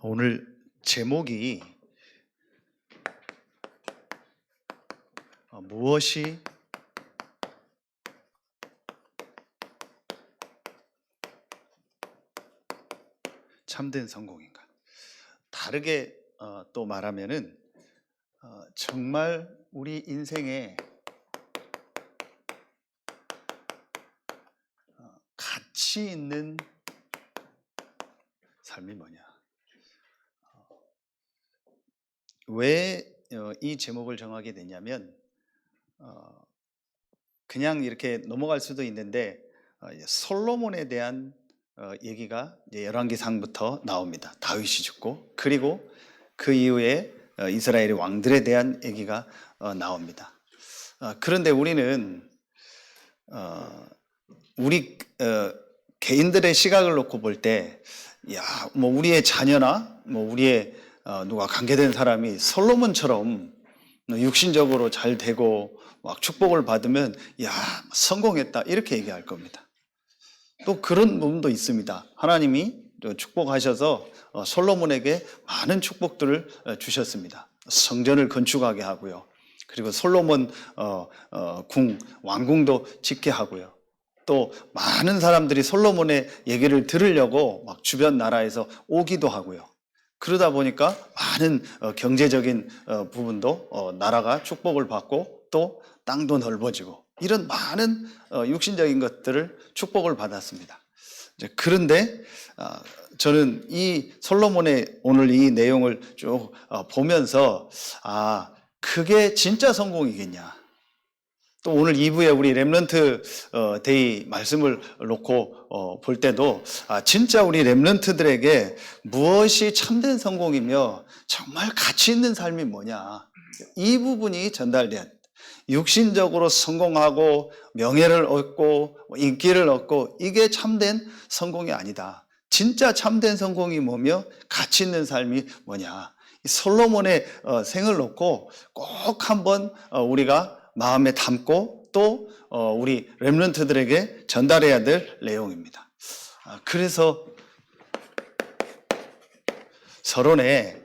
오늘 제목이 무엇이 참된 성공인가? 다르게 또 말하면은 정말 우리 인생에 가치 있는 삶이 뭐냐? 왜 이 제목을 정하게 됐냐면 그냥 이렇게 넘어갈 수도 있는데 솔로몬에 대한 얘기가 이제 열왕기상부터 나옵니다. 다윗이 죽고 그리고 그 이후에 이스라엘의 왕들에 대한 얘기가 나옵니다. 그런데 우리는 우리 개인들의 시각을 놓고 볼 때, 뭐 우리의 자녀나 뭐 우리의 누가 관계된 사람이 솔로몬처럼 육신적으로 잘 되고 막 축복을 받으면 성공했다 이렇게 얘기할 겁니다. 또 그런 부분도 있습니다. 하나님이 축복하셔서 솔로몬에게 많은 축복들을 주셨습니다. 성전을 건축하게 하고요. 그리고 솔로몬 왕궁도 짓게 하고요. 또 많은 사람들이 솔로몬의 얘기를 들으려고 막 주변 나라에서 오기도 하고요. 그러다 보니까 많은 경제적인 부분도 나라가 축복을 받고 또 땅도 넓어지고 이런 많은 육신적인 것들을 축복을 받았습니다. 그런데 저는 이 솔로몬의 오늘 이 내용을 쭉 보면서 그게 진짜 성공이겠냐. 또 오늘 2부에 우리 렘넌트 데이 말씀을 놓고 볼 때도 진짜 우리 렘넌트들에게 무엇이 참된 성공이며 정말 가치 있는 삶이 뭐냐. 이 부분이 전달돼야 육신적으로 성공하고 명예를 얻고 인기를 얻고 이게 참된 성공이 아니다. 진짜 참된 성공이 뭐며 가치 있는 삶이 뭐냐. 솔로몬의 생을 놓고 꼭 한번 우리가 마음에 담고 또 우리 렘넌트들에게 전달해야 될 내용입니다. 그래서 서론에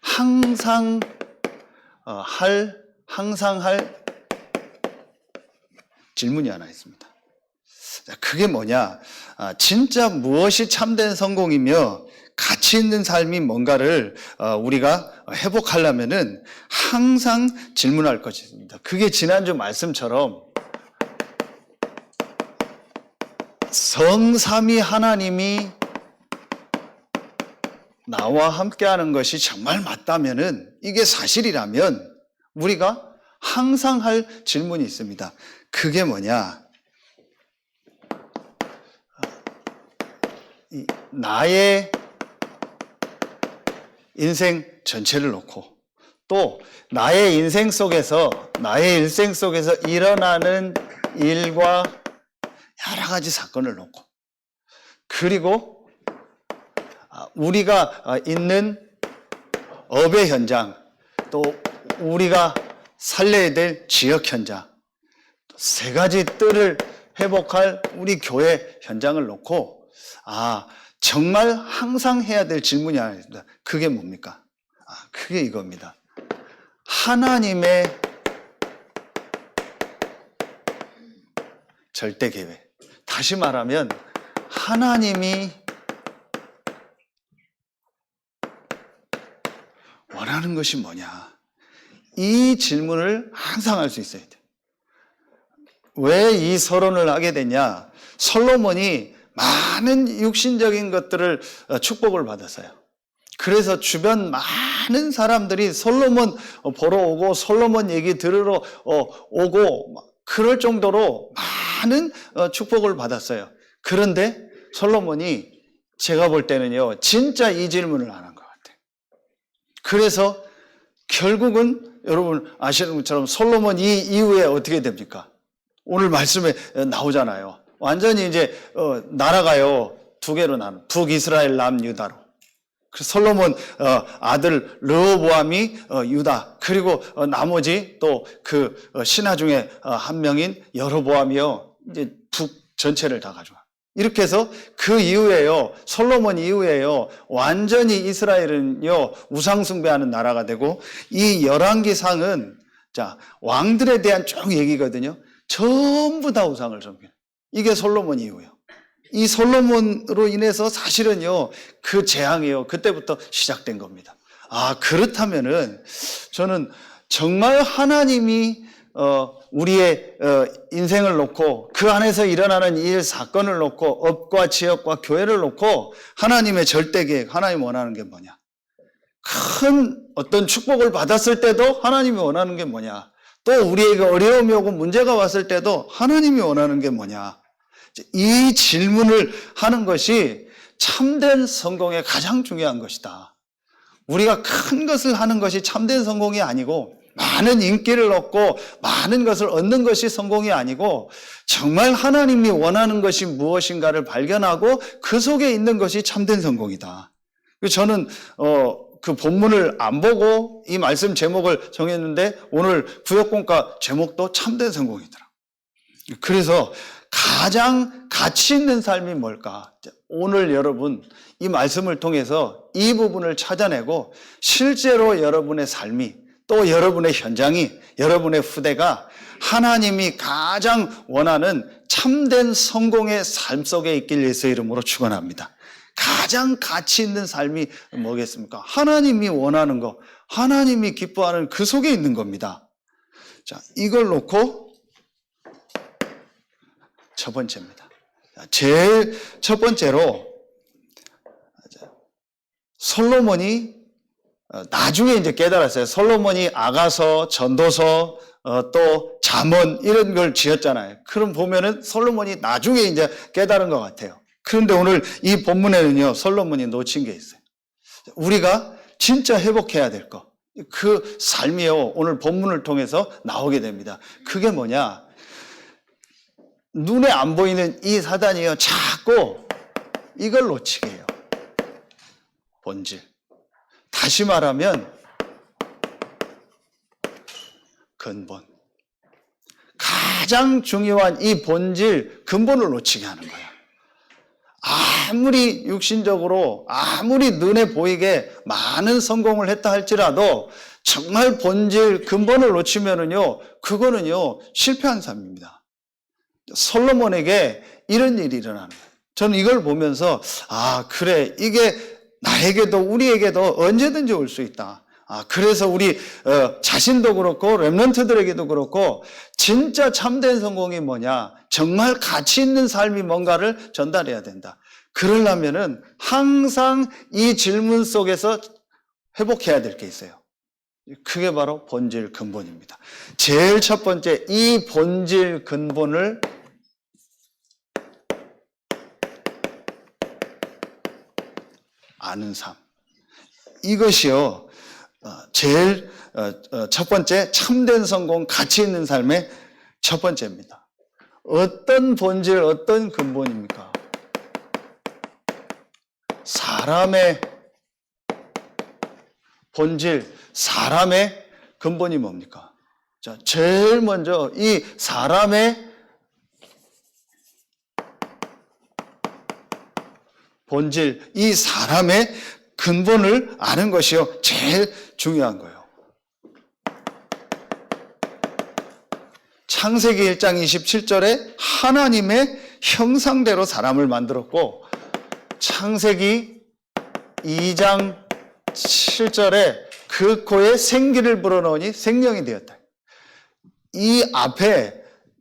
항상 할 질문이 하나 있습니다. 그게 뭐냐? 진짜 무엇이 참된 성공이며 가치 있는 삶이 뭔가를 우리가 회복하려면은 항상 질문할 것입니다. 그게 지난주 말씀처럼 성삼위 하나님이 나와 함께하는 것이 정말 맞다면은 이게 사실이라면 우리가 항상 할 질문이 있습니다. 그게 뭐냐? 나의 인생 전체를 놓고 또 나의 인생 속에서 나의 일생 속에서 일어나는 일과 여러 가지 사건을 놓고 그리고 우리가 있는 업의 현장 또 우리가 살려야 될 지역 현장 세 가지 뜰을 회복할 우리 교회 현장을 놓고 정말 항상 해야 될 질문이 하나 있습니다. 그게 뭡니까? 그게 이겁니다. 하나님의 절대 계획. 다시 말하면 하나님이 원하는 것이 뭐냐? 이 질문을 항상 할 수 있어야 돼요. 왜 이 서론을 하게 되냐? 솔로몬이 많은 육신적인 것들을 축복을 받았어요. 그래서 주변 많은 사람들이 솔로몬 보러 오고 솔로몬 얘기 들으러 오고 그럴 정도로 많은 축복을 받았어요. 그런데 솔로몬이 제가 볼 때는요, 진짜 이 질문을 안 한 것 같아요. 그래서 결국은 여러분 아시는 것처럼 솔로몬 이 이후에 어떻게 됩니까? 오늘 말씀에 나오잖아요. 완전히 이제 나라가요 두 개로 나눠 북이스라엘 남유다로. 그래서 솔로몬 아들 르호보암이 유다 그리고 나머지 또 그 신하 중에 한 명인 여로보암이요 이제 북 전체를 다 가져와. 이렇게 해서 그 이후에요, 솔로몬 이후에요, 완전히 이스라엘은요, 우상숭배하는 나라가 되고, 이 열왕기상은, 자, 왕들에 대한 쭉 얘기거든요. 전부 다 우상을 섬기는. 이게 솔로몬 이후예요. 이 솔로몬으로 인해서 사실은요, 그 재앙이요, 그때부터 시작된 겁니다. 아, 그렇다면은, 저는 정말 하나님이, 우리의 인생을 놓고 그 안에서 일어나는 일, 사건을 놓고 업과 지역과 교회를 놓고 하나님의 절대 계획, 하나님 원하는 게 뭐냐? 큰 어떤 축복을 받았을 때도 하나님이 원하는 게 뭐냐? 또 우리에게 어려움이 오고 문제가 왔을 때도 하나님이 원하는 게 뭐냐? 이 질문을 하는 것이 참된 성공의 가장 중요한 것이다. 우리가 큰 것을 하는 것이 참된 성공이 아니고, 많은 인기를 얻고 많은 것을 얻는 것이 성공이 아니고, 정말 하나님이 원하는 것이 무엇인가를 발견하고 그 속에 있는 것이 참된 성공이다. 저는 그 본문을 안 보고 이 말씀 제목을 정했는데, 오늘 구역공과 제목도 참된 성공이더라. 그래서 가장 가치 있는 삶이 뭘까? 오늘 여러분 이 말씀을 통해서 이 부분을 찾아내고, 실제로 여러분의 삶이, 또 여러분의 현장이, 여러분의 후대가 하나님이 가장 원하는 참된 성공의 삶 속에 있길 예수의 이름으로 축원합니다. 가장 가치 있는 삶이 뭐겠습니까? 하나님이 원하는 것, 하나님이 기뻐하는 그 속에 있는 겁니다. 자, 이걸 놓고 첫 번째입니다. 제일 첫 번째로, 솔로몬이 나중에 이제 깨달았어요. 솔로몬이 아가서, 전도서, 또 잠언 이런 걸 지었잖아요. 그럼 보면은 솔로몬이 나중에 이제 깨달은 것 같아요. 그런데 오늘 이 본문에는요, 솔로몬이 놓친 게 있어요. 우리가 진짜 회복해야 될 것, 그 삶이요, 오늘 본문을 통해서 나오게 됩니다. 그게 뭐냐? 눈에 안 보이는 이 사단이요, 자꾸 이걸 놓치게 해요. 본질. 다시 말하면 근본. 가장 중요한 이 본질, 근본을 놓치게 하는 거야. 아무리 육신적으로, 아무리 눈에 보이게 많은 성공을 했다 할지라도 정말 본질, 근본을 놓치면은요, 그거는요, 실패한 삶입니다. 솔로몬에게 이런 일이 일어나는 거예요. 저는 이걸 보면서, 아, 그래, 이게 나에게도 우리에게도 언제든지 올 수 있다. 아, 그래서 우리 자신도 그렇고 렘넌트들에게도 그렇고, 진짜 참된 성공이 뭐냐, 정말 가치 있는 삶이 뭔가를 전달해야 된다. 그러려면은 항상 이 질문 속에서 회복해야 될 게 있어요. 그게 바로 본질 근본입니다. 제일 첫 번째, 이 본질 근본을 아는 삶. 이것이요, 제일 첫 번째 참된 성공, 가치 있는 삶의 첫 번째입니다. 어떤 본질, 어떤 근본입니까? 사람의 본질, 사람의 근본이 뭡니까? 자, 제일 먼저 이 사람의 본질, 이 사람의 근본을 아는 것이요, 제일 중요한 거예요. 창세기 1장 27절에 하나님의 형상대로 사람을 만들었고, 창세기 2장 7절에 그 코에 생기를 불어넣으니 생명이 되었다. 이 앞에,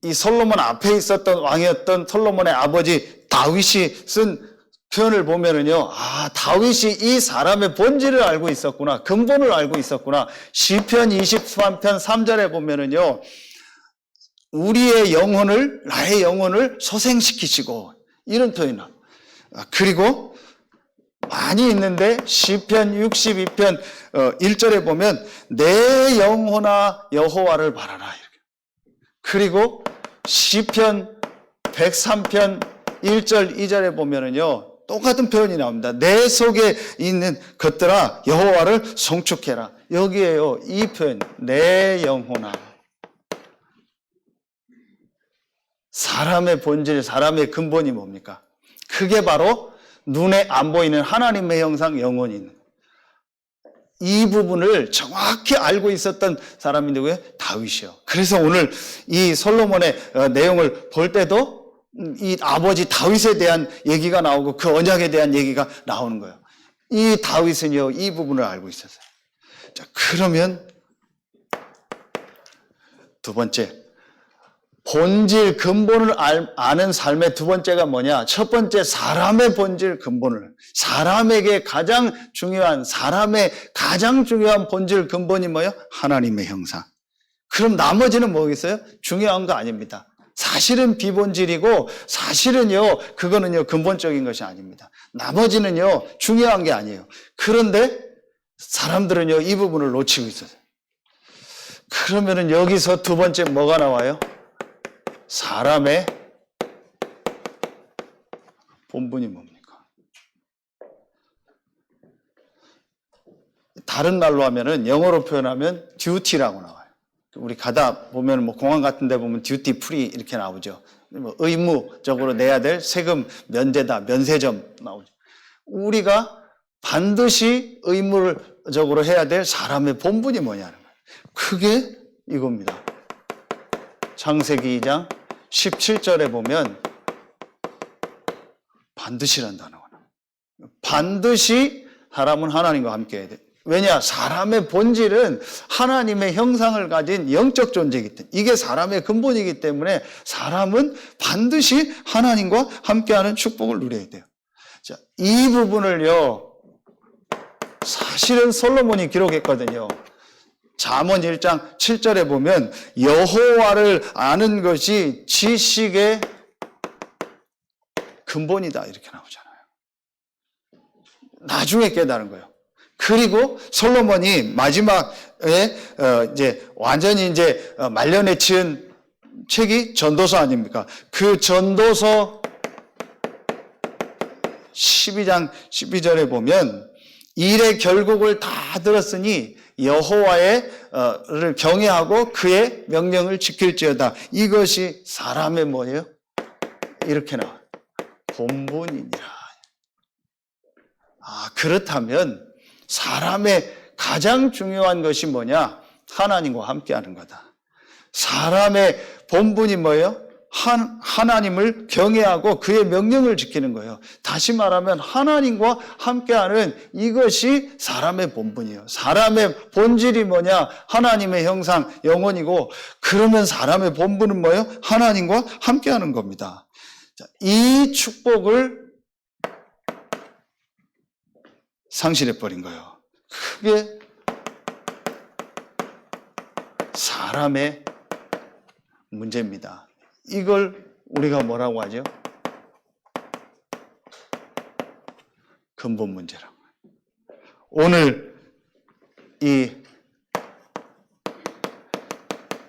이 솔로몬 앞에 있었던 왕이었던 솔로몬의 아버지 다윗이 쓴 표현을 보면은요, 아, 다윗이 이 사람의 본질을 알고 있었구나, 근본을 알고 있었구나. 시편 23편 3절에 보면은요, 우리의 영혼을, 나의 영혼을 소생시키시고, 이런 표현을. 그리고 많이 있는데 시편 62편 1절에 보면 내 영혼아 여호와를 바라라, 이렇게. 그리고 시편 103편 1절 2절에 보면은요, 똑같은 표현이 나옵니다. 내 속에 있는 것들아 여호와를 송축해라. 여기에요, 이 표현, 내 영혼아. 사람의 본질, 사람의 근본이 뭡니까? 그게 바로 눈에 안 보이는 하나님의 형상 영혼이 있는 거예요. 이 부분을 정확히 알고 있었던 사람이 누구예요? 다윗이요. 그래서 오늘 이 솔로몬의 내용을 볼 때도 이 아버지 다윗에 대한 얘기가 나오고 그 언약에 대한 얘기가 나오는 거예요. 이 다윗은요, 이 부분을 알고 있었어요. 자, 그러면 두 번째, 본질 근본을 아는 삶의 두 번째가 뭐냐? 첫 번째, 사람의 본질 근본을, 사람에게 사람의 가장 중요한 본질 근본이 뭐예요? 하나님의 형상. 그럼 나머지는 뭐겠어요? 중요한 거 아닙니다. 사실은 비본질이고 사실은요, 그거는요, 근본적인 것이 아닙니다. 나머지는요, 중요한 게 아니에요. 그런데 사람들은요, 이 부분을 놓치고 있어요. 그러면은 여기서 두 번째 뭐가 나와요? 사람의 본분이 뭡니까? 다른 말로 하면은, 영어로 표현하면 duty라고 나와요. 우리 가다 보면 뭐 공항 같은 데 보면 듀티 프리 이렇게 나오죠. 뭐 의무적으로 내야 될 세금 면제다, 면세점 나오죠. 우리가 반드시 의무적으로 해야 될 사람의 본분이 뭐냐는 거예요. 그게 이겁니다. 창세기 2장 17절에 보면 반드시란 단어가 나와요. 반드시 사람은 하나님과 함께 해야 돼. 왜냐? 사람의 본질은 하나님의 형상을 가진 영적 존재이기 때문에, 이게 사람의 근본이기 때문에 사람은 반드시 하나님과 함께하는 축복을 누려야 돼요. 자, 이 부분을요, 사실은 솔로몬이 기록했거든요. 잠언 1장 7절에 보면 여호와를 아는 것이 지식의 근본이다 이렇게 나오잖아요. 나중에 깨달은 거예요. 그리고 솔로몬이 마지막에 이제 완전히 이제 말년에 치은 책이 전도서 아닙니까? 그 전도서 12장 12절에 보면 일의 결국을 다 들었으니 여호와를 경외하고 그의 명령을 지킬지어다. 이것이 사람의 뭐예요? 이렇게 나와요. 본분이니라. 그렇다면 사람의 가장 중요한 것이 뭐냐? 하나님과 함께하는 거다. 사람의 본분이 뭐예요? 하나님을 경외하고 그의 명령을 지키는 거예요. 다시 말하면 하나님과 함께하는 이것이 사람의 본분이에요. 사람의 본질이 뭐냐? 하나님의 형상, 영혼이고, 그러면 사람의 본분은 뭐예요? 하나님과 함께하는 겁니다. 자, 이 축복을 상실해버린 거예요. 그게 사람의 문제입니다. 이걸 우리가 뭐라고 하죠? 근본 문제라고. 오늘 이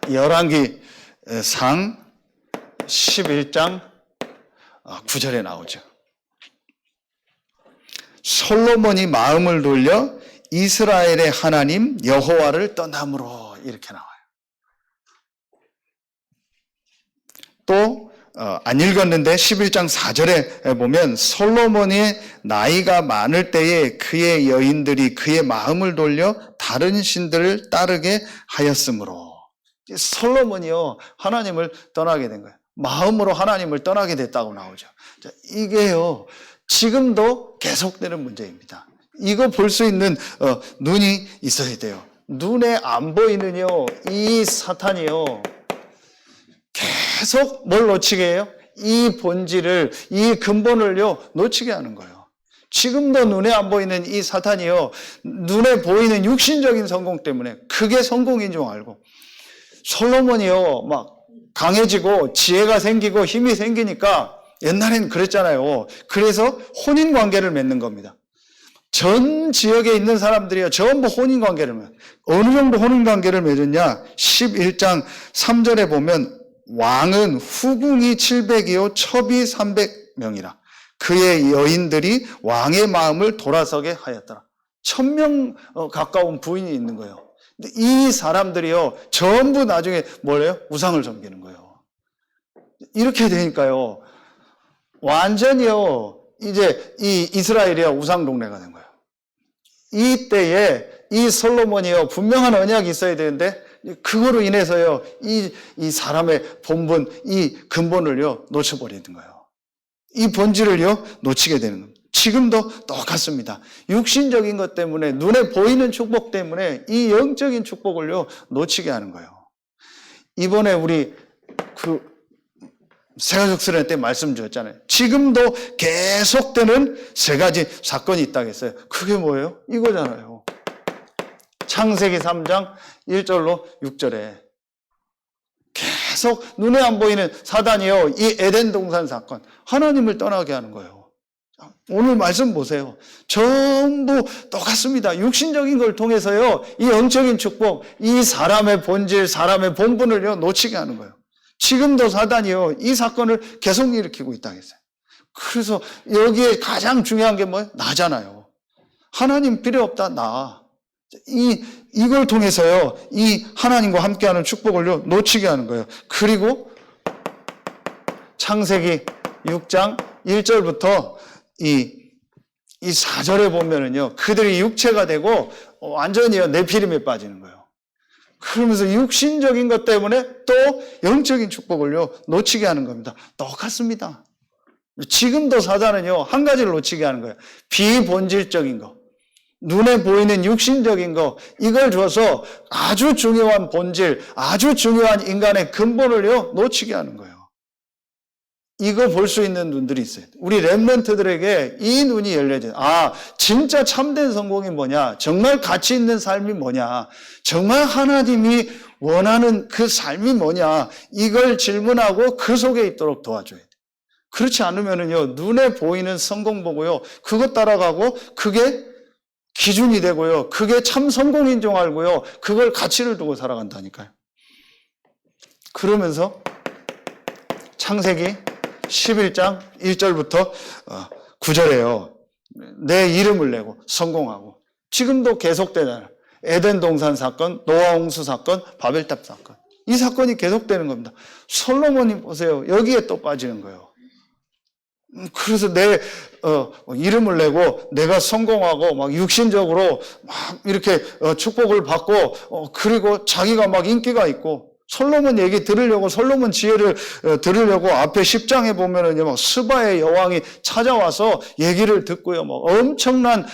열왕기상 11장 9절에 나오죠. 솔로몬이 마음을 돌려 이스라엘의 하나님 여호와를 떠남으로 이렇게 나와요. 또 안 읽었는데 11장 4절에 보면 솔로몬이 나이가 많을 때에 그의 여인들이 그의 마음을 돌려 다른 신들을 따르게 하였으므로. 솔로몬이요, 하나님을 떠나게 된 거예요. 마음으로 하나님을 떠나게 됐다고 나오죠. 자, 이게요, 지금도 계속되는 문제입니다. 이거 볼 수 있는 눈이 있어야 돼요. 눈에 안 보이는요, 이 사탄이요, 계속 뭘 놓치게 해요? 이 본질을, 이 근본을요, 놓치게 하는 거예요. 지금도 눈에 안 보이는 이 사탄이요, 눈에 보이는 육신적인 성공 때문에 그게 성공인 줄 알고, 솔로몬이요, 막 강해지고 지혜가 생기고 힘이 생기니까 옛날에는 그랬잖아요. 그래서 혼인 관계를 맺는 겁니다. 전 지역에 있는 사람들이요, 전부 혼인 관계를 맺어요. 어느 정도 혼인 관계를 맺었냐? 11장 3절에 보면 왕은 후궁이 700이요 첩이 300명이라 그의 여인들이 왕의 마음을 돌아서게 하였더라. 1000명 가까운 부인이 있는 거예요. 근데 이 사람들이요 전부 나중에 뭐래요? 우상을 섬기는 거예요. 이렇게 되니까요 완전히요, 이제 이 이스라엘이요, 우상동네가 된 거예요. 이때에 이 솔로몬이요, 분명한 언약이 있어야 되는데, 그거로 인해서요, 이 사람의 본분, 이 근본을요, 놓쳐버리는 거예요. 이 본질을요, 놓치게 되는 겁니다. 지금도 똑같습니다. 육신적인 것 때문에, 눈에 보이는 축복 때문에 이 영적인 축복을요, 놓치게 하는 거예요. 이번에 우리 새가족 수련 때 말씀드렸잖아요. 지금도 계속되는 세 가지 사건이 있다고 했어요. 그게 뭐예요? 이거잖아요. 창세기 3장 1절로 6절에 계속 눈에 안 보이는 사단이요, 이 에덴 동산 사건, 하나님을 떠나게 하는 거예요. 오늘 말씀 보세요. 전부 똑같습니다. 육신적인 걸 통해서요, 이 영적인 축복, 이 사람의 본질, 사람의 본분을요, 놓치게 하는 거예요. 지금도 사단이요, 이 사건을 계속 일으키고 있다고 했어요. 그래서 여기에 가장 중요한 게 뭐예요? 나잖아요. 하나님 필요 없다, 나. 이걸 통해서요, 이 하나님과 함께하는 축복을요, 놓치게 하는 거예요. 그리고 창세기 6장 1절부터 이 4절에 보면은요, 그들이 육체가 되고 완전히 네피림에 빠지는 거예요. 그러면서 육신적인 것 때문에 또 영적인 축복을요, 놓치게 하는 겁니다. 똑같습니다. 지금도 사단은요, 한 가지를 놓치게 하는 거예요. 비본질적인 거. 눈에 보이는 육신적인 거, 이걸 줘서 아주 중요한 본질, 아주 중요한 인간의 근본을요, 놓치게 하는 거예요. 이거 볼 수 있는 눈들이 있어요. 우리 렘넌트들에게 이 눈이 열려져요. 아, 진짜 참된 성공이 뭐냐? 정말 가치 있는 삶이 뭐냐? 정말 하나님이 원하는 그 삶이 뭐냐? 이걸 질문하고 그 속에 있도록 도와줘야 돼요. 그렇지 않으면은요, 눈에 보이는 성공 보고요, 그것 따라가고 그게 기준이 되고요, 그게 참 성공인 줄 알고요, 그걸 가치를 두고 살아간다니까요. 그러면서 창세기 11장 1절부터 9절에요. 내 이름을 내고 성공하고, 지금도 계속되잖아요. 에덴 동산 사건, 노아 홍수 사건, 바벨탑 사건. 이 사건이 계속되는 겁니다. 솔로몬이 보세요. 여기에 또 빠지는 거예요. 그래서 내 이름을 내고 내가 성공하고 막 육신적으로 막 이렇게 축복을 받고 그리고 자기가 막 인기가 있고, 솔로몬 얘기 들으려고, 솔로몬 지혜를 들으려고 앞에 10장에 보면은요, 막 스바의 여왕이 찾아와서 얘기를 듣고요, 막 엄청난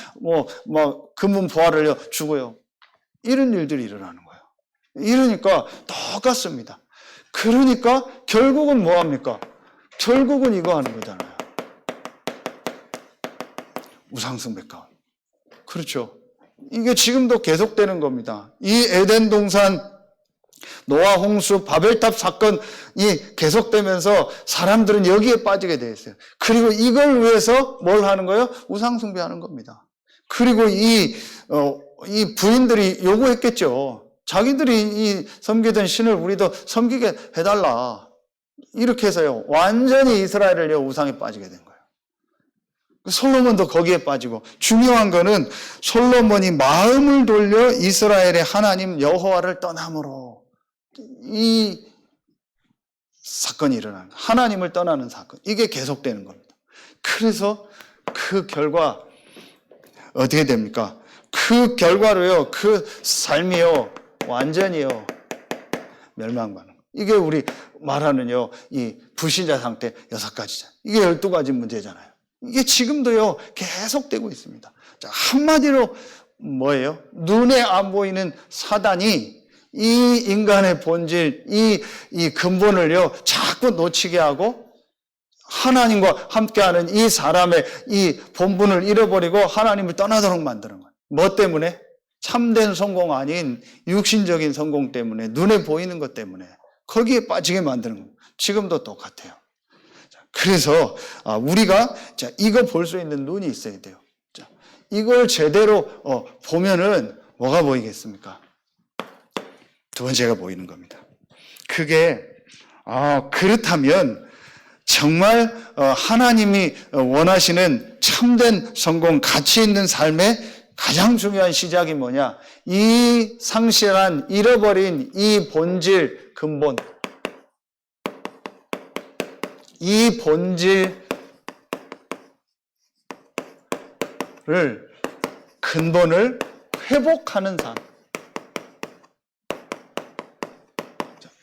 막 금은 부하를 주고요. 이런 일들이 일어나는 거예요. 이러니까 똑같습니다. 그러니까 결국은 뭐 합니까? 결국은 이거 하는 거잖아요. 우상숭배가. 그렇죠. 이게 지금도 계속되는 겁니다. 이 에덴 동산, 노아 홍수, 바벨탑 사건이 계속되면서 사람들은 여기에 빠지게 되어 있어요. 그리고 이걸 위해서 뭘 하는 거예요? 우상숭배하는 겁니다. 그리고 이 부인들이 요구했겠죠. 자기들이 이 섬기던 신을 우리도 섬기게 해달라. 이렇게 해서요, 완전히 이스라엘을 우상에 빠지게 된 거예요. 솔로몬도 거기에 빠지고, 중요한 거는 솔로몬이 마음을 돌려 이스라엘의 하나님 여호와를 떠남으로 이 사건이 일어나는 거예요. 하나님을 떠나는 사건. 이게 계속되는 겁니다. 그래서 그 결과 어떻게 됩니까? 그 결과로요, 그 삶이요, 완전히요, 멸망하는 거예요. 이게 우리 말하는요, 이 불신자 상태 6가지잖아요. 이게 12가지 문제잖아요. 이게 지금도요, 계속되고 있습니다. 자, 한마디로 뭐예요? 눈에 안 보이는 사단이 이 인간의 본질, 이 근본을요, 자꾸 놓치게 하고, 하나님과 함께하는 이 사람의 이 본분을 잃어버리고 하나님을 떠나도록 만드는 거예요. 뭐 때문에? 참된 성공 아닌 육신적인 성공 때문에, 눈에 보이는 것 때문에 거기에 빠지게 만드는 거예요. 지금도 똑같아요. 그래서 우리가 이거 볼 수 있는 눈이 있어야 돼요. 이걸 제대로 보면은 뭐가 보이겠습니까? 두 번째가 보이는 겁니다. 그게 그렇다면 정말 하나님이 원하시는 참된 성공, 가치 있는 삶의 가장 중요한 시작이 뭐냐? 이 상실한, 잃어버린 이 본질, 근본, 이 본질, 근본을 회복하는 삶.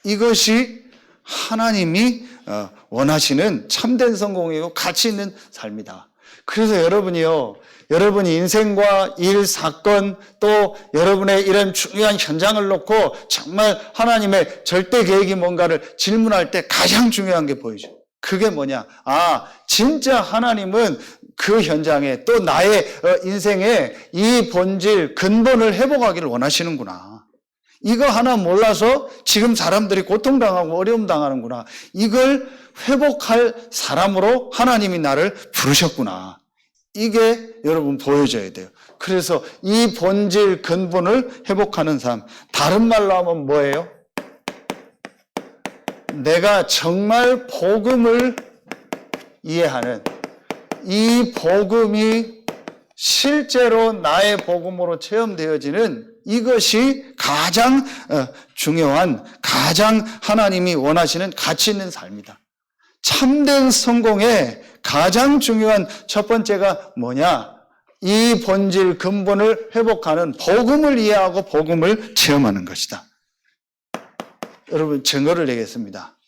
이것이 하나님이 원하시는 참된 성공이고 가치 있는 삶이다. 그래서 여러분이요, 여러분이 인생과 일, 사건, 또 여러분의 이런 중요한 현장을 놓고 정말 하나님의 절대 계획이 뭔가를 질문할 때 가장 중요한 게 보이죠. 그게 뭐냐? 진짜 하나님은 그 현장에 또 나의 인생에 이 본질, 근본을 회복하기를 원하시는구나. 이거 하나 몰라서 지금 사람들이 고통당하고 어려움 당하는구나. 이걸 회복할 사람으로 하나님이 나를 부르셨구나. 이게 여러분 보여져야 돼요. 그래서 이 본질, 근본을 회복하는 삶. 다른 말로 하면 뭐예요? 내가 정말 복음을 이해하는, 이 복음이 실제로 나의 복음으로 체험되어지는 이것이 가장 중요한, 가장 하나님이 원하시는 가치 있는 삶이다. 참된 성공의 가장 중요한 첫 번째가 뭐냐? 이 본질, 근본을 회복하는 복음을 이해하고 복음을 체험하는 것이다. 여러분, 증거를 내겠습니다.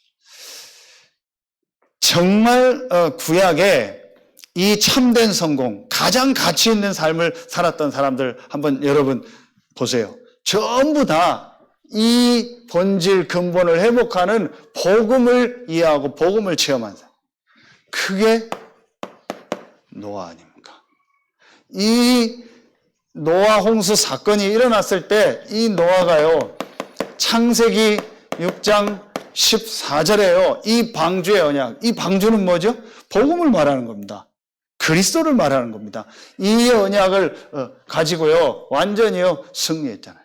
정말 구약에 이 참된 성공, 가장 가치 있는 삶을 살았던 사람들 한번 여러분 보세요. 전부 다 이 본질, 근본을 회복하는 복음을 이해하고 복음을 체험한 사람. 그게 노아 아닙니까? 이 노아 홍수 사건이 일어났을 때 이 노아가요, 창세기 6장 14절에요. 이 방주의 언약, 이 방주는 뭐죠? 복음을 말하는 겁니다. 그리스도를 말하는 겁니다. 이 언약을 가지고요, 완전히요, 승리했잖아요.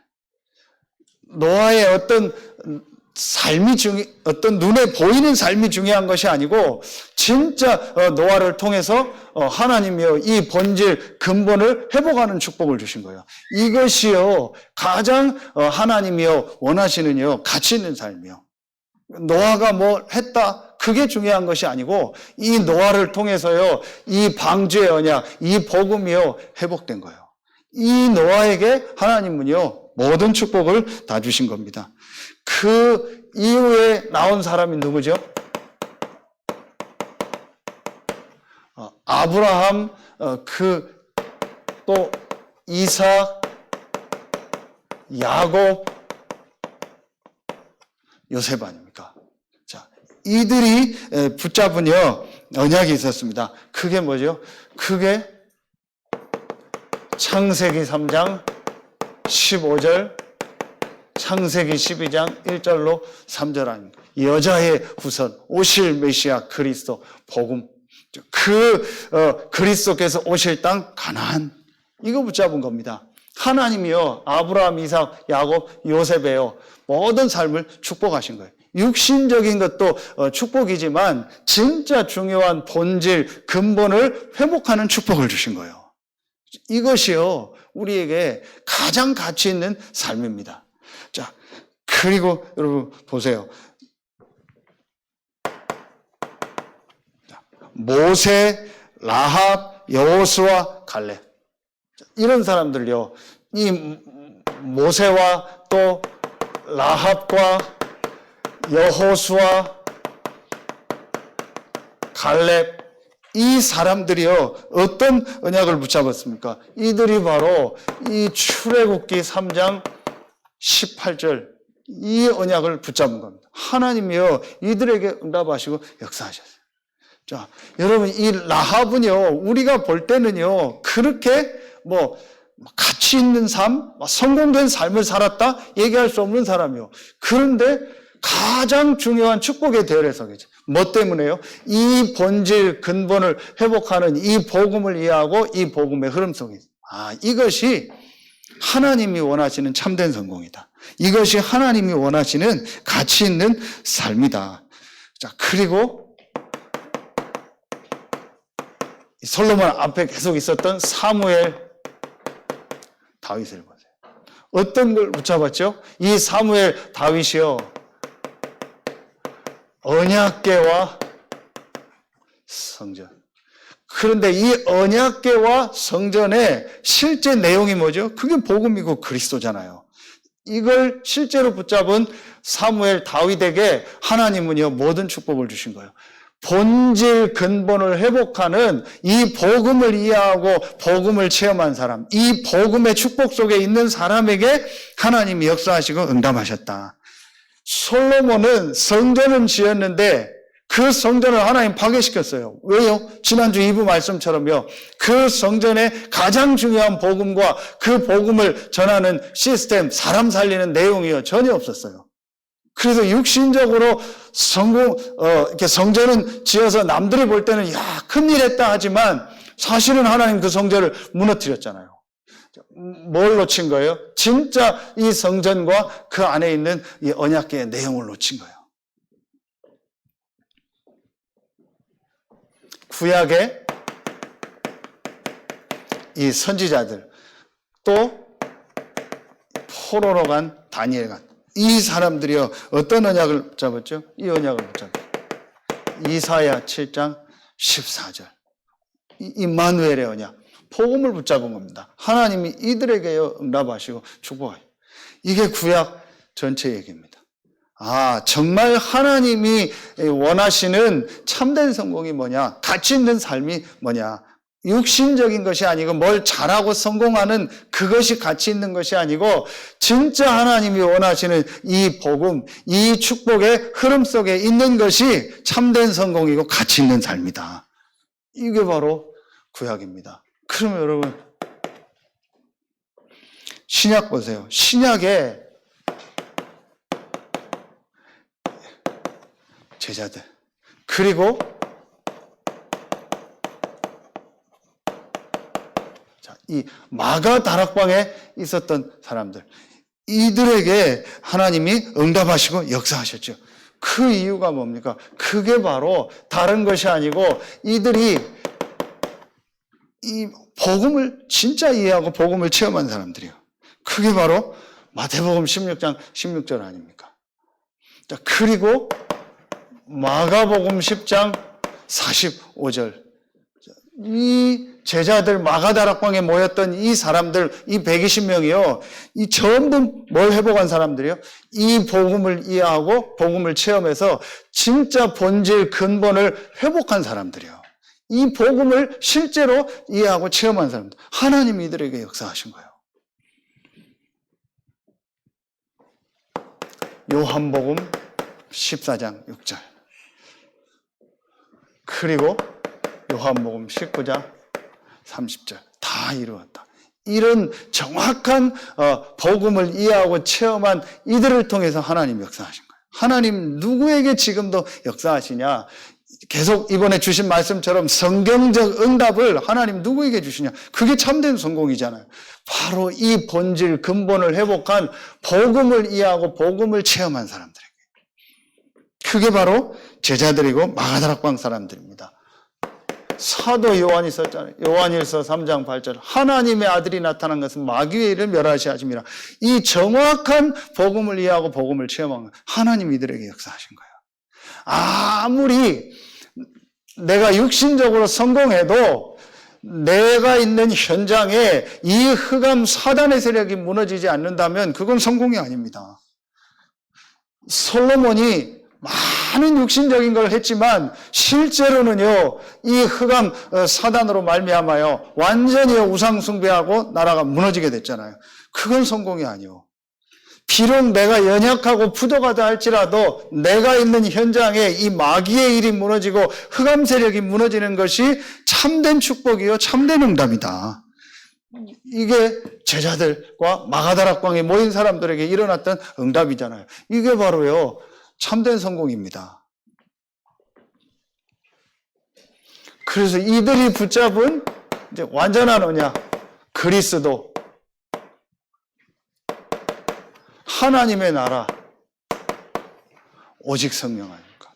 노아의 어떤 삶이 어떤 눈에 보이는 삶이 중요한 것이 아니고, 진짜 노아를 통해서 하나님이요, 이 본질, 근본을 회복하는 축복을 주신 거예요. 이것이요, 가장 하나님이요, 원하시는요, 가치 있는 삶이요. 노아가 뭐 했다? 그게 중요한 것이 아니고, 이 노아를 통해서요, 이 방주의 언약, 이 복음이요, 회복된 거예요. 이 노아에게 하나님은요, 모든 축복을 다 주신 겁니다. 그 이후에 나온 사람이 누구죠? 아브라함, 또 이삭, 야곱, 요셉 아닙니까? 자, 이들이 붙잡은요, 언약이 있었습니다. 그게 뭐죠? 그게 창세기 3장 15절, 창세기 12장 1절로 3절 아닙니까? 여자의 후손, 오실 메시아 그리스도, 복음. 그리스도께서 오실 땅 가나안. 이거 붙잡은 겁니다. 하나님이요, 아브라함, 이삭, 야곱, 요셉에요, 모든 삶을 축복하신 거예요. 육신적인 것도 축복이지만 진짜 중요한 본질, 근본을 회복하는 축복을 주신 거예요. 이것이요, 우리에게 가장 가치 있는 삶입니다. 자, 그리고 여러분 보세요. 모세, 라합, 여호수아, 갈렙. 이런 사람들요, 이 모세와 또 라합과 여호수아, 갈렙, 이 사람들이요, 어떤 언약을 붙잡았습니까? 이들이 바로 이 출애굽기 3장 18절, 이 언약을 붙잡은 겁니다. 하나님이요, 이들에게 응답하시고 역사하셨어요. 자, 여러분, 이 라합은요, 우리가 볼 때는요, 그렇게 가치 있는 삶, 성공된 삶을 살았다 얘기할 수 없는 사람이요. 그런데 가장 중요한 축복의 대열에 서게 되죠. 뭐 때문에요? 이 본질, 근본을 회복하는 이 복음을 이해하고 이 복음의 흐름 속에, 이것이 하나님이 원하시는 참된 성공이다. 이것이 하나님이 원하시는 가치 있는 삶이다. 자, 그리고 솔로몬 앞에 계속 있었던 사무엘, 다윗을 보세요. 어떤 걸 붙잡았죠? 이 사무엘, 다윗이요, 언약궤와 성전. 그런데 이 언약궤와 성전의 실제 내용이 뭐죠? 그게 복음이고 그리스도잖아요. 이걸 실제로 붙잡은 사무엘 다윗에게 하나님은요 모든 축복을 주신 거예요. 본질 근본을 회복하는 이 복음을 이해하고 복음을 체험한 사람, 이 복음의 축복 속에 있는 사람에게 하나님이 역사하시고 응답하셨다. 솔로몬은 성전을 지었는데 그 성전을 하나님 파괴시켰어요. 왜요? 지난주 2부 말씀처럼요. 그 성전의 가장 중요한 복음과 그 복음을 전하는 시스템, 사람 살리는 내용이요 전혀 없었어요. 그래서 육신적으로 이렇게 성전은 지어서 남들이 볼 때는 야, 큰일 했다 하지만 사실은 하나님 그 성전을 무너뜨렸잖아요. 뭘 놓친 거예요? 진짜 이 성전과 그 안에 있는 이 언약궤의 내용을 놓친 거예요. 구약의 이 선지자들, 또 포로로 간 다니엘 간 이 사람들이요 어떤 언약을 붙잡았죠? 이 언약을 붙잡았죠. 이사야 7장 14절 임마누엘의 언약, 복음을 붙잡은 겁니다. 하나님이 이들에게요 응답하시고 축복하시고, 이게 구약 전체 얘기입니다. 아, 정말 하나님이 원하시는 참된 성공이 뭐냐, 가치 있는 삶이 뭐냐, 육신적인 것이 아니고 뭘 잘하고 성공하는 그것이 가치 있는 것이 아니고 진짜 하나님이 원하시는 이 복음, 이 축복의 흐름 속에 있는 것이 참된 성공이고 가치 있는 삶이다. 이게 바로 구약입니다. 그러면 여러분 신약 보세요. 신약에 제자들, 그리고 이 마가 다락방에 있었던 사람들, 이들에게 하나님이 응답하시고 역사하셨죠. 그 이유가 뭡니까? 그게 바로 다른 것이 아니고 이들이 이 복음을 진짜 이해하고 복음을 체험한 사람들이에요. 그게 바로 마태복음 16장 16절 아닙니까? 자, 그리고 마가복음 10장 45절. 이 제자들 마가다락방에 모였던 이 사람들, 이 120명이요. 이 전부 뭘 회복한 사람들이요? 이 복음을 이해하고 복음을 체험해서 진짜 본질 근본을 회복한 사람들이요. 이 복음을 실제로 이해하고 체험한 사람들. 하나님이 이들에게 역사하신 거예요. 요한복음 14장 6절. 그리고 요한복음 19장 30절. 다 이루었다. 이런 정확한 복음을 이해하고 체험한 이들을 통해서 하나님 역사하신 거예요. 하나님 누구에게 지금도 역사하시냐? 계속 이번에 주신 말씀처럼 성경적 응답을 하나님 누구에게 주시냐? 그게 참된 성공이잖아요. 바로 이 본질 근본을 회복한 복음을 이해하고 복음을 체험한 사람들에게. 그게 바로 제자들이고 마가다락방 사람들입니다. 사도 요한이 썼잖아요. 요한일서 3장 8절. 하나님의 아들이 나타난 것은 마귀의 일을 멸하시 하심이라. 이 정확한 복음을 이해하고 복음을 체험한 거예요. 하나님 이들에게 역사하신 거예요. 아무리 내가 육신적으로 성공해도 내가 있는 현장에 이 흑암 사단의 세력이 무너지지 않는다면 그건 성공이 아닙니다. 솔로몬이 많은 육신적인 걸 했지만 실제로는요 이 흑암 사단으로 말미암아요 완전히 우상 숭배하고 나라가 무너지게 됐잖아요. 그건 성공이 아니요. 비록 내가 연약하고 부족하다 할지라도 내가 있는 현장에 이 마귀의 일이 무너지고 흑암 세력이 무너지는 것이 참된 축복이요 참된 응답이다. 이게 제자들과 마가다락방에 모인 사람들에게 일어났던 응답이잖아요. 이게 바로요 참된 성공입니다. 그래서 이들이 붙잡은 이제 완전한 언약, 그리스도, 하나님의 나라, 오직 성령 아닙니까?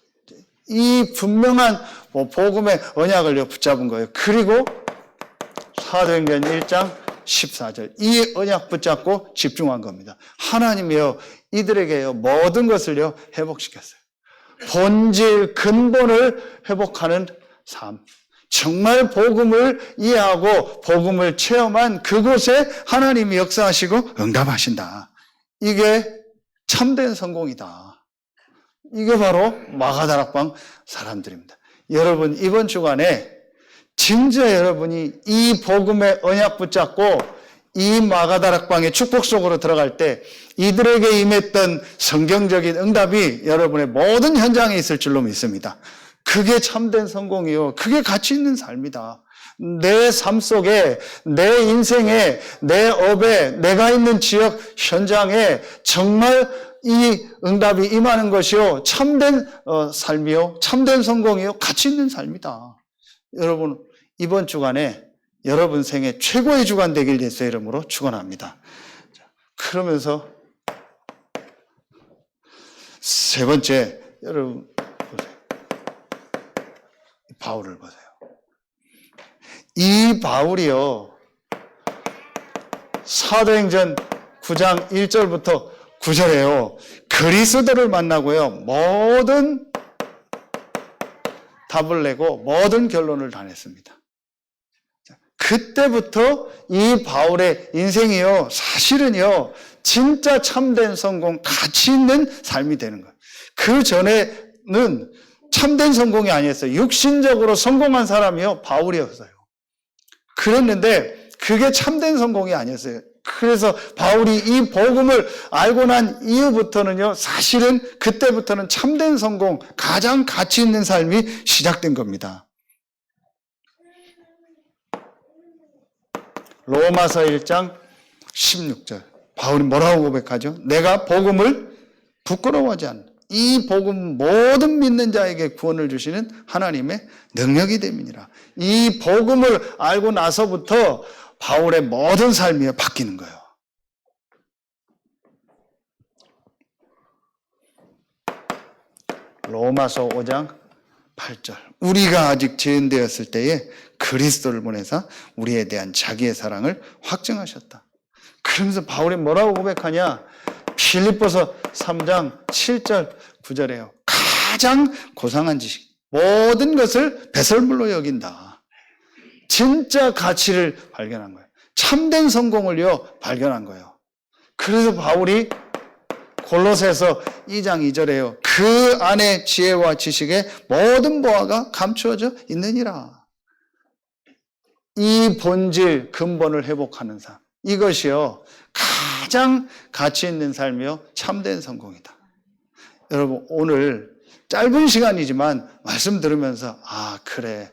이 분명한 복음의 언약을 붙잡은 거예요. 그리고 사도행전 1장 14절. 이 언약 붙잡고 집중한 겁니다. 하나님이요 이들에게요 모든 것을요 회복시켰어요. 본질 근본을 회복하는 삶. 정말 복음을 이해하고 복음을 체험한 그곳에 하나님이 역사하시고 응답하신다. 이게 참된 성공이다. 이게 바로 마가다락방 사람들입니다. 여러분, 이번 주간에 진짜 여러분이 이 복음의 언약 붙잡고 이 마가다락방의 축복 속으로 들어갈 때 이들에게 임했던 성경적인 응답이 여러분의 모든 현장에 있을 줄로 믿습니다. 그게 참된 성공이요. 그게 가치 있는 삶이다. 내 삶 속에, 내 인생에, 내 업에, 내가 있는 지역 현장에 정말 이 응답이 임하는 것이요. 참된 삶이요. 참된 성공이요. 가치 있는 삶이다. 여러분, 이번 주간에 여러분 생애 최고의 주간 되길 예수의 이름으로 축원합니다. 그러면서 세 번째, 여러분 보세요. 바울을 보세요. 이 바울이요, 사도행전 9장 1절부터 9절에요. 그리스도를 만나고요. 모든 답을 내고 모든 결론을 다 냈습니다. 그때부터 이 바울의 인생이요, 사실은요, 진짜 참된 성공, 가치 있는 삶이 되는 거예요. 그 전에는 참된 성공이 아니었어요. 육신적으로 성공한 사람이요, 바울이었어요. 그랬는데 그게 참된 성공이 아니었어요. 그래서 바울이 이 복음을 알고 난 이후부터는요, 사실은 그때부터는 참된 성공, 가장 가치 있는 삶이 시작된 겁니다. 로마서 1장 16절. 바울이 뭐라고 고백하죠? 내가 복음을 부끄러워하지 않는다. 이 복음 모든 믿는 자에게 구원을 주시는 하나님의 능력이 됨이니라. 이 복음을 알고 나서부터 바울의 모든 삶이 바뀌는 거예요. 로마서 5장 8절. 우리가 아직 죄인되었을 때에 그리스도를 보내사 우리에 대한 자기의 사랑을 확증하셨다. 그러면서 바울이 뭐라고 고백하냐? 빌립보서 3장 7절 9절에요. 가장 고상한 지식, 모든 것을 배설물로 여긴다. 진짜 가치를 발견한 거예요. 참된 성공을요, 발견한 거예요. 그래서 바울이 골로새서 2장 2절에요. 그 안에 지혜와 지식의 모든 보화가 감추어져 있느니라. 이 본질, 근본을 회복하는 삶. 이것이요, 가장 가치 있는 삶이요, 참된 성공이다. 여러분, 오늘 짧은 시간이지만 말씀 들으면서, 아, 그래.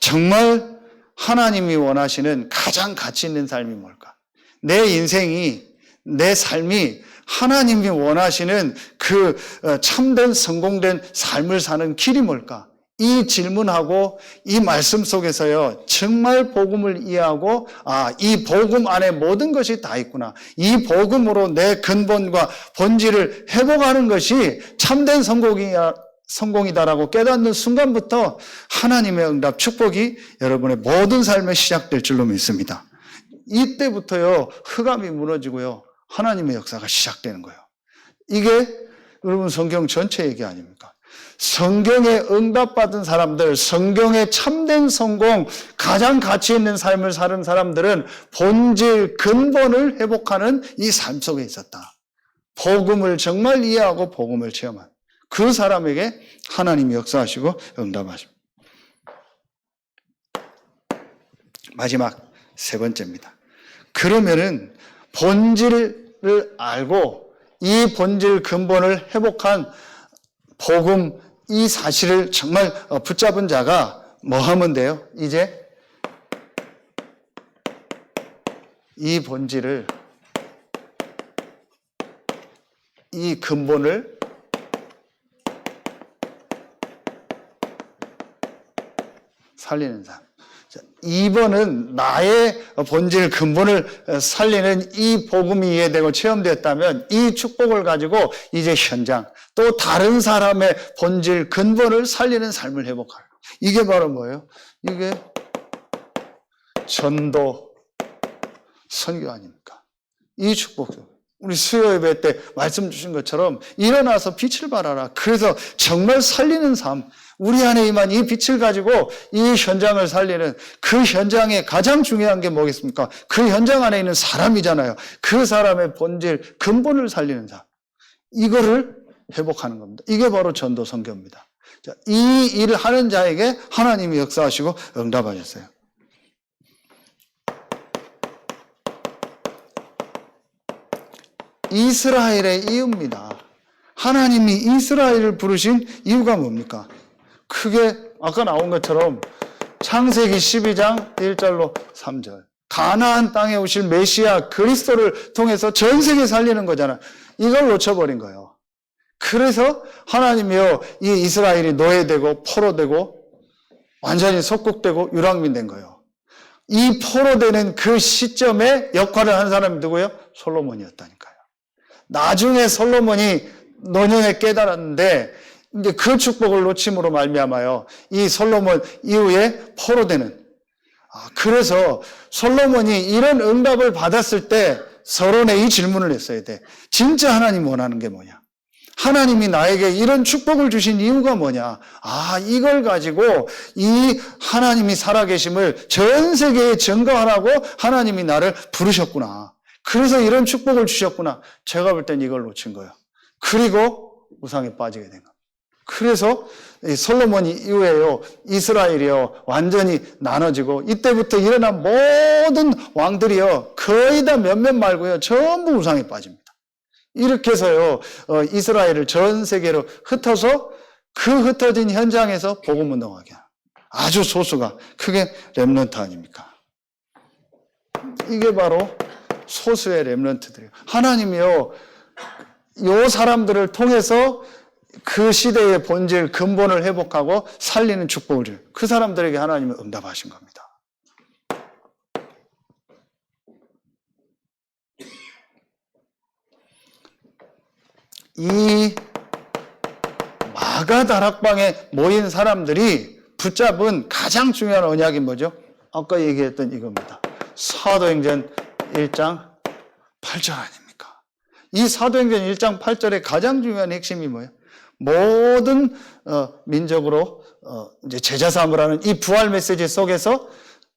정말 하나님이 원하시는 가장 가치 있는 삶이 뭘까? 내 인생이, 내 삶이 하나님이 원하시는 그 참된 성공된 삶을 사는 길이 뭘까? 이 질문하고 이 말씀 속에서요, 정말 복음을 이해하고, 아, 이 복음 안에 모든 것이 다 있구나. 이 복음으로 내 근본과 본질을 회복하는 것이 참된 성공이다라고 깨닫는 순간부터 하나님의 응답, 축복이 여러분의 모든 삶에 시작될 줄로 믿습니다. 이때부터요, 흑암이 무너지고요, 하나님의 역사가 시작되는 거예요. 이게 여러분 성경 전체 얘기 아닙니까? 성경에 응답받은 사람들, 성경에 참된 성공, 가장 가치 있는 삶을 사는 사람들은 본질, 근본을 회복하는 이 삶 속에 있었다. 복음을 정말 이해하고 복음을 체험한 그 사람에게 하나님이 역사하시고 응답하십니다. 마지막 세 번째입니다. 그러면은 본질을 알고 이 본질 근본을 회복한 복음, 이 사실을 정말 붙잡은 자가 뭐 하면 돼요? 이제 이 본질을, 이 근본을 살리는 삶. 2번은 나의 본질 근본을 살리는 이 복음이 이해되고 체험됐다면 이 축복을 가지고 이제 현장, 또 다른 사람의 본질 근본을 살리는 삶을 회복하는, 이게 바로 뭐예요? 이게 전도, 선교 아닙니까? 이 축복. 우리 수요 예배 때 말씀 주신 것처럼 일어나서 빛을 발하라. 그래서 정말 살리는 삶, 우리 안에 임한 이 빛을 가지고 이 현장을 살리는, 그 현장에 가장 중요한 게 뭐겠습니까? 그 현장 안에 있는 사람이잖아요. 그 사람의 본질, 근본을 살리는 삶. 이거를 회복하는 겁니다. 이게 바로 전도 선교입니다. 자, 이 일을 하는 자에게 하나님이 역사하시고 응답하셨어요. 이스라엘의 이유입니다. 하나님이 이스라엘을 부르신 이유가 뭡니까? 크게 아까 나온 것처럼 창세기 12장 1절로 3절. 가나안 땅에 오실 메시아 그리스도를 통해서 전 세계 살리는 거잖아요. 이걸 놓쳐버린 거예요. 그래서 하나님이요, 이 이스라엘이 노예되고 포로되고 완전히 속국되고 유랑민 된 거예요. 이 포로되는 그 시점에 역할을 한 사람이 누구예요? 솔로몬이었다니까요. 나중에 솔로몬이 노년에 깨달았는데 이제 그 축복을 놓침으로 말미암아요, 이 솔로몬 이후에 포로되는. 그래서 솔로몬이 이런 응답을 받았을 때 서론에 이 질문을 했어야 돼. 진짜 하나님 원하는 게 뭐냐? 하나님이 나에게 이런 축복을 주신 이유가 뭐냐? 이걸 가지고 이 하나님이 살아계심을 전 세계에 증거하라고 하나님이 나를 부르셨구나. 그래서 이런 축복을 주셨구나. 제가 볼 땐 이걸 놓친 거예요. 그리고 우상에 빠지게 된 겁니다. 그래서 솔로몬 이후에요, 이스라엘이요, 완전히 나눠지고, 이때부터 일어난 모든 왕들이요, 거의 다 몇몇 말고요, 전부 우상에 빠집니다. 이렇게 해서요, 이스라엘을 전 세계로 흩어서 그 흩어진 현장에서 복음 운동하게 하는, 아주 소수가, 그게 렘넌트 아닙니까? 이게 바로 소수의 렘넌트들이에요. 하나님이요, 요 사람들을 통해서 그 시대의 본질, 근본을 회복하고 살리는 축복을 줘요. 그 사람들에게 하나님은 응답하신 겁니다. 이 마가다락방에 모인 사람들이 붙잡은 가장 중요한 언약이 뭐죠? 아까 얘기했던 이겁니다. 사도행전 1장 8절 아닙니까? 이 사도행전 1장 8절의 가장 중요한 핵심이 뭐예요? 모든 민족으로 이제 제자 삼으라는 이 부활 메시지 속에서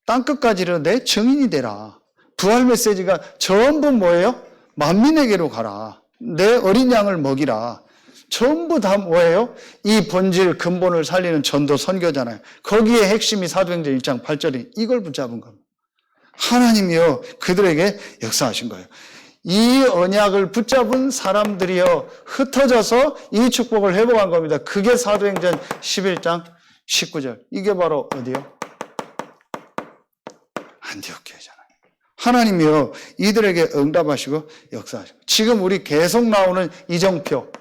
땅끝까지 이르러 내 증인이 되라. 부활 메시지가 전부 뭐예요? 만민에게로 가라. 내 어린 양을 먹이라. 전부 다 뭐예요? 이 본질 근본을 살리는 전도 선교잖아요. 거기에 핵심이 사도행전 1장 8절이 이걸 붙잡은 겁니다. 하나님이요, 그들에게 역사하신 거예요. 이 언약을 붙잡은 사람들이요, 흩어져서 이 축복을 회복한 겁니다. 그게 사도행전 11장 19절. 이게 바로 어디요? 안디옥교회잖아요. 하나님이요, 이들에게 응답하시고 역사하시고. 지금 우리 계속 나오는 이정표,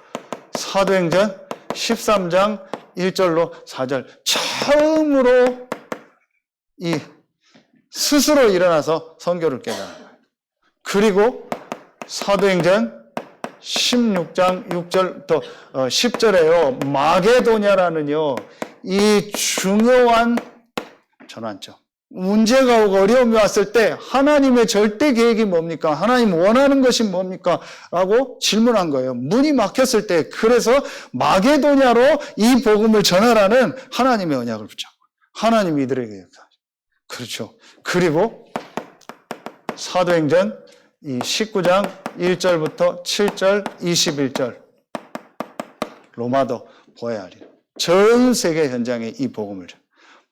사도행전 13장 1절로 4절. 처음으로 이 스스로 일어나서 선교를 깨달은 거예요. 그리고 사도행전 16장 6절부터 10절에요. 마게도냐라는요, 이 중요한 전환점. 문제가 오고 어려움이 왔을 때 하나님의 절대 계획이 뭡니까? 하나님 원하는 것이 뭡니까? 라고 질문한 거예요. 문이 막혔을 때. 그래서 마게도냐로 이 복음을 전하라는 하나님의 언약을 붙잡고 하나님이 이들에게 역사하죠. 그렇죠. 그리고 사도행전 이 19장 1절부터 7절 21절 로마도 보아야 하리라. 전 세계 현장에 이 복음을 줘.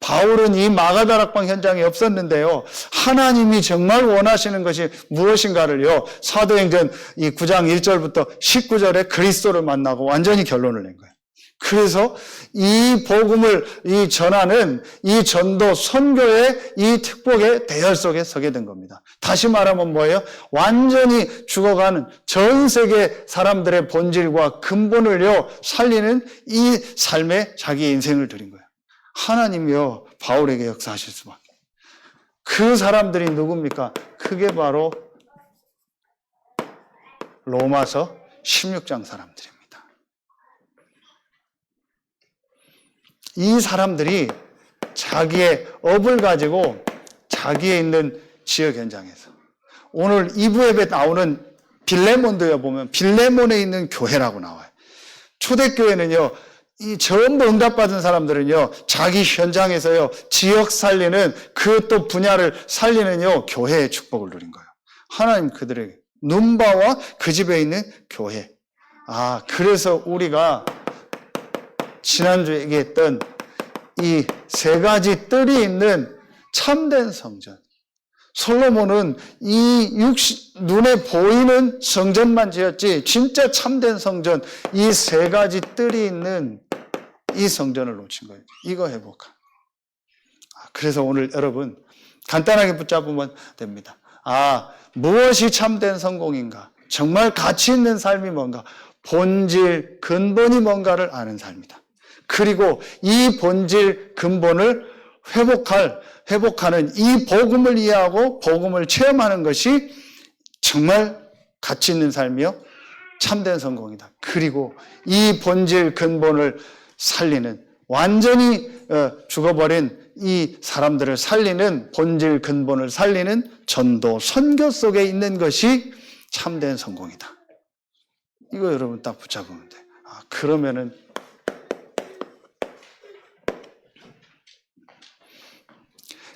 바울은 이 마가다락방 현장에 없었는데요, 하나님이 정말 원하시는 것이 무엇인가를요, 사도행전 이 9장 1절부터 19절에 그리스도를 만나고 완전히 결론을 낸 거예요. 그래서 이 복음을 이 전하는 이 전도 선교의 이 축복의 대열 속에 서게 된 겁니다. 다시 말하면 뭐예요? 완전히 죽어가는 전 세계 사람들의 본질과 근본을요 살리는 이 삶에 자기의 인생을 드린 거예요. 하나님이요 바울에게 역사하실 수밖에. 그 사람들이 누굽니까? 그게 바로 로마서 16장 사람들입니다. 이 사람들이 자기의 업을 가지고 자기의 있는 지역 현장에서 오늘 2부 예배 나오는 빌레몬도에 보면 빌레몬에 있는 교회라고 나와요. 초대교회는요, 이 전부 응답받은 사람들은요, 자기 현장에서요, 지역 살리는 그 또 분야를 살리는요, 교회의 축복을 누린 거예요. 하나님 그들에게, 눈바와 그 집에 있는 교회. 그래서 우리가 지난주에 얘기했던 이 세 가지 뜰이 있는 참된 성전. 솔로몬은 눈에 보이는 성전만 지었지, 진짜 참된 성전, 이 세 가지 뜰이 있는 이 성전을 놓친 거예요. 이거 회복하. 그래서 오늘 여러분, 간단하게 붙잡으면 됩니다. 무엇이 참된 성공인가? 정말 가치 있는 삶이 뭔가? 본질, 근본이 뭔가를 아는 삶이다. 그리고 이 본질, 근본을 회복하는 이 복음을 이해하고 복음을 체험하는 것이 정말 가치 있는 삶이요, 참된 성공이다. 그리고 이 본질, 근본을 살리는, 완전히 죽어버린 이 사람들을 살리는, 본질, 근본을 살리는 전도, 선교 속에 있는 것이 참된 성공이다. 이거 여러분 딱 붙잡으면 돼요. 그러면은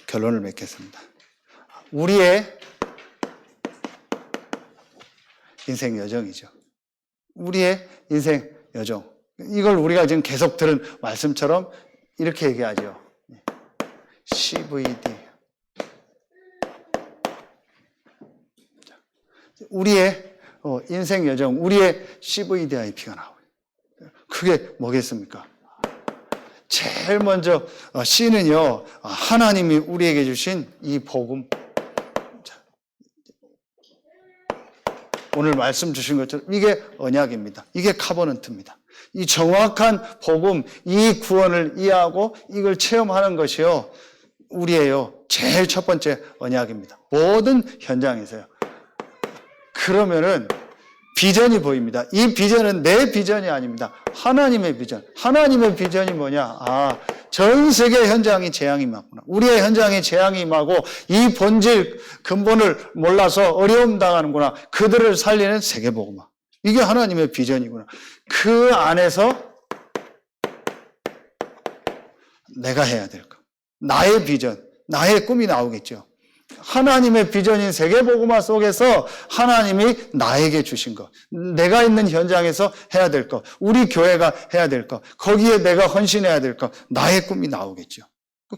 결론을 맺겠습니다. 우리의 인생 여정이죠. 우리의 인생 여정. 이걸 우리가 지금 계속 들은 말씀처럼 이렇게 얘기하죠. CVD. 우리의 인생 여정, 우리의 CVDIP가 나와요. 그게 뭐겠습니까? 제일 먼저 C는요, 하나님이 우리에게 주신 이 복음. 오늘 말씀 주신 것처럼 이게 언약입니다. 이게 카버넌트입니다. 이 정확한 복음, 이 구원을 이해하고 이걸 체험하는 것이요, 우리의 제일 첫 번째 언약입니다. 모든 현장에서요. 그러면은 비전이 보입니다. 이 비전은 내 비전이 아닙니다. 하나님의 비전. 하나님의 비전이 뭐냐? 전 세계 현장이 재앙이 임하구나. 우리의 현장에 재앙이 임하고 이 본질, 근본을 몰라서 어려움 당하는구나. 그들을 살리는 세계복음화. 이게 하나님의 비전이구나. 그 안에서 내가 해야 될 것. 나의 비전, 나의 꿈이 나오겠죠. 하나님의 비전인 세계복음화 속에서 하나님이 나에게 주신 것, 내가 있는 현장에서 해야 될 것, 우리 교회가 해야 될 것, 거기에 내가 헌신해야 될 것, 나의 꿈이 나오겠죠.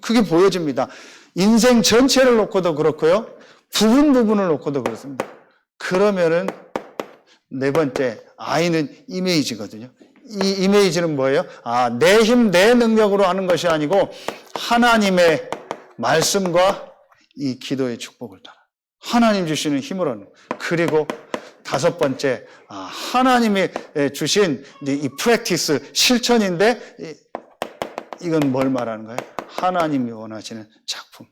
그게 보여집니다. 인생 전체를 놓고도 그렇고요, 부분을 놓고도 그렇습니다. 그러면은 네 번째, I는 이미지거든요. 이 이미지는 뭐예요? 내 힘, 내 능력으로 하는 것이 아니고 하나님의 말씀과 이 기도의 축복을 따라 하나님 주시는 힘으로 하는. 그리고 다섯 번째, 하나님이 주신 이 프랙티스, 실천인데 이건 뭘 말하는 거예요? 하나님이 원하시는 작품.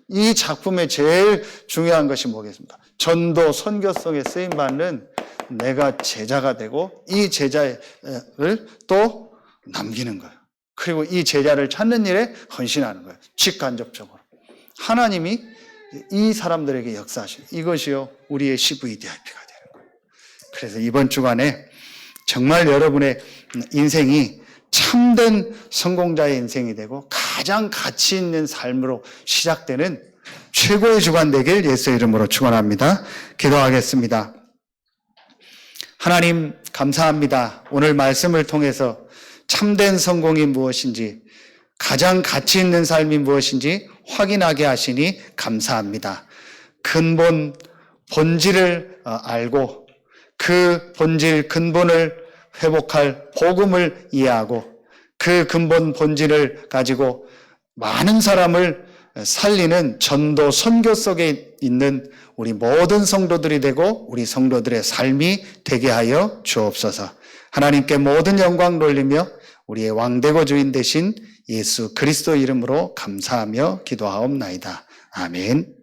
이 작품의 제일 중요한 것이 뭐겠습니까? 전도, 선교 속에 쓰임받는 내가 제자가 되고 이 제자를 또 남기는 거예요. 그리고 이 제자를 찾는 일에 헌신하는 거예요. 직간접적으로. 하나님이 이 사람들에게 역사하시는 이것이요, 우리의 CVDIP가 되는 거예요. 그래서 이번 주간에 정말 여러분의 인생이 참된 성공자의 인생이 되고 가장 가치 있는 삶으로 시작되는 최고의 주간 되길 예수의 이름으로 축원합니다. 기도하겠습니다. 하나님 감사합니다. 오늘 말씀을 통해서 참된 성공이 무엇인지, 가장 가치 있는 삶이 무엇인지 확인하게 하시니 감사합니다. 근본, 본질을 알고 그 본질, 근본을 회복할 복음을 이해하고 그 근본, 본질을 가지고 많은 사람을 살리는 전도, 선교 속에 있는 우리 모든 성도들이 되고 우리 성도들의 삶이 되게 하여 주옵소서. 하나님께 모든 영광 돌리며 우리의 왕되고 주인 되신 예수 그리스도 이름으로 감사하며 기도하옵나이다. 아멘.